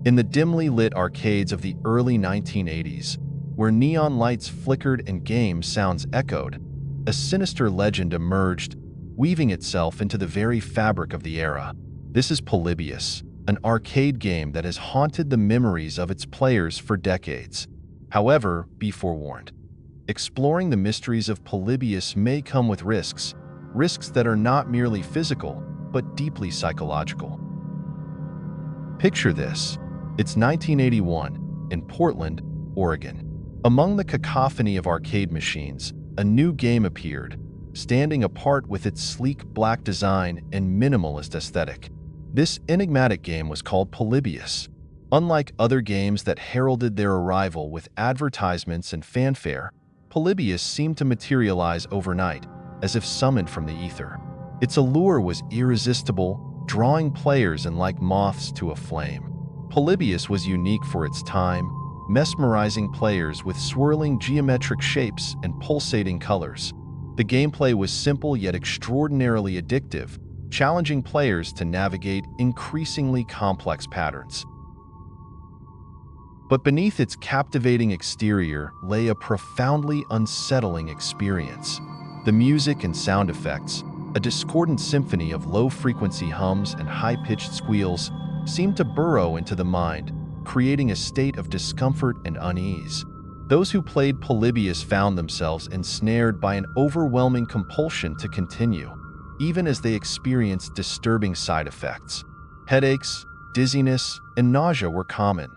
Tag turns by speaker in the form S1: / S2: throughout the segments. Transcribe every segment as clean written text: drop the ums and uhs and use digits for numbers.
S1: In the dimly lit arcades of the early 1980s, where neon lights flickered and game sounds echoed, a sinister legend emerged, weaving itself into the very fabric of the era. This is Polybius, an arcade game that has haunted the memories of its players for decades. However, be forewarned. Exploring the mysteries of Polybius may come with risks that are not merely physical, but deeply psychological. Picture this. It's 1981 in Portland, Oregon. Among the cacophony of arcade machines, a new game appeared, standing apart with its sleek black design and minimalist aesthetic. This enigmatic game was called Polybius. Unlike other games that heralded their arrival with advertisements and fanfare, Polybius seemed to materialize overnight, as if summoned from the ether. Its allure was irresistible, drawing players in like moths to a flame. Polybius was unique for its time, mesmerizing players with swirling geometric shapes and pulsating colors. The gameplay was simple yet extraordinarily addictive, challenging players to navigate increasingly complex patterns. But beneath its captivating exterior lay a profoundly unsettling experience. The music and sound effects, a discordant symphony of low-frequency hums and high-pitched squeals, seemed to burrow into the mind, creating a state of discomfort and unease. Those who played Polybius found themselves ensnared by an overwhelming compulsion to continue, even as they experienced disturbing side effects. Headaches, dizziness, and nausea were common,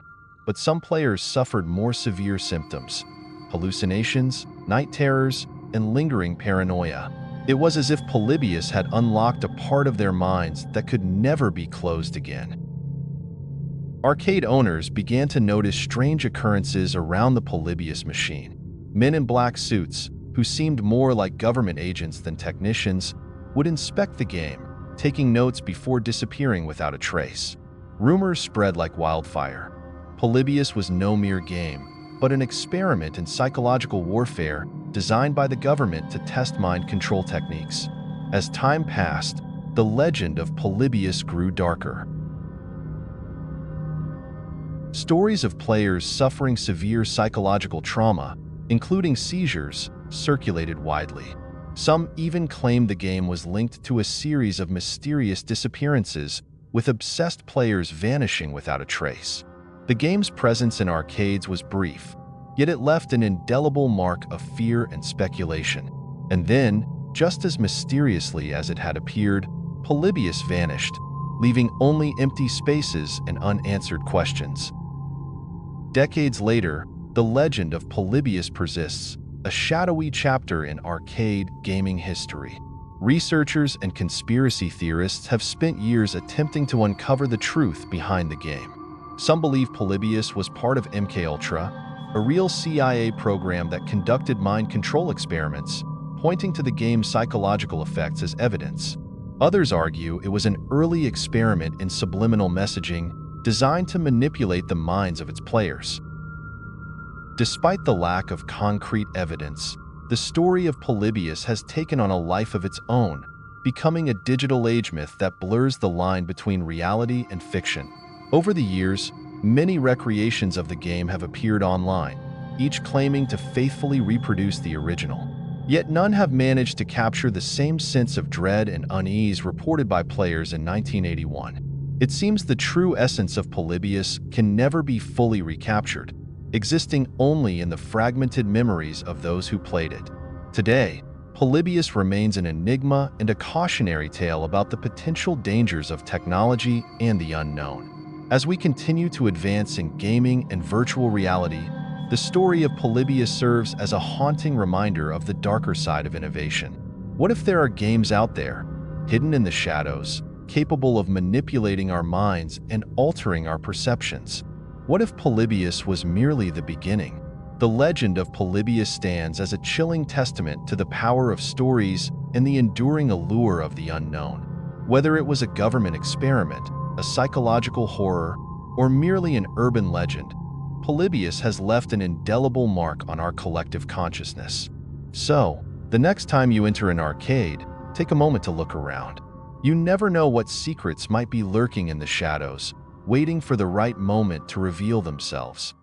S1: but some players suffered more severe symptoms: hallucinations, night terrors, and lingering paranoia. It was as if Polybius had unlocked a part of their minds that could never be closed again. Arcade owners began to notice strange occurrences around the Polybius machine. Men in black suits, who seemed more like government agents than technicians, would inspect the game, taking notes before disappearing without a trace. Rumors spread like wildfire. Polybius was no mere game, but an experiment in psychological warfare designed by the government to test mind control techniques. As time passed, the legend of Polybius grew darker. Stories of players suffering severe psychological trauma, including seizures, circulated widely. Some even claimed the game was linked to a series of mysterious disappearances, with obsessed players vanishing without a trace. The game's presence in arcades was brief, yet it left an indelible mark of fear and speculation. And then, just as mysteriously as it had appeared, Polybius vanished, leaving only empty spaces and unanswered questions. Decades later, the legend of Polybius persists, a shadowy chapter in arcade gaming history. Researchers and conspiracy theorists have spent years attempting to uncover the truth behind the game. Some believe Polybius was part of MKUltra, a real CIA program that conducted mind control experiments, pointing to the game's psychological effects as evidence. Others argue it was an early experiment in subliminal messaging designed to manipulate the minds of its players. Despite the lack of concrete evidence, the story of Polybius has taken on a life of its own, becoming a digital age myth that blurs the line between reality and fiction. Over the years, many recreations of the game have appeared online, each claiming to faithfully reproduce the original. Yet none have managed to capture the same sense of dread and unease reported by players in 1981. It seems the true essence of Polybius can never be fully recaptured, existing only in the fragmented memories of those who played it. Today, Polybius remains an enigma and a cautionary tale about the potential dangers of technology and the unknown. As we continue to advance in gaming and virtual reality, the story of Polybius serves as a haunting reminder of the darker side of innovation. What if there are games out there, hidden in the shadows, capable of manipulating our minds and altering our perceptions? What if Polybius was merely the beginning? The legend of Polybius stands as a chilling testament to the power of stories and the enduring allure of the unknown. Whether it was a government experiment, a psychological horror, or merely an urban legend, Polybius has left an indelible mark on our collective consciousness. So, the next time you enter an arcade, take a moment to look around. You never know what secrets might be lurking in the shadows, waiting for the right moment to reveal themselves.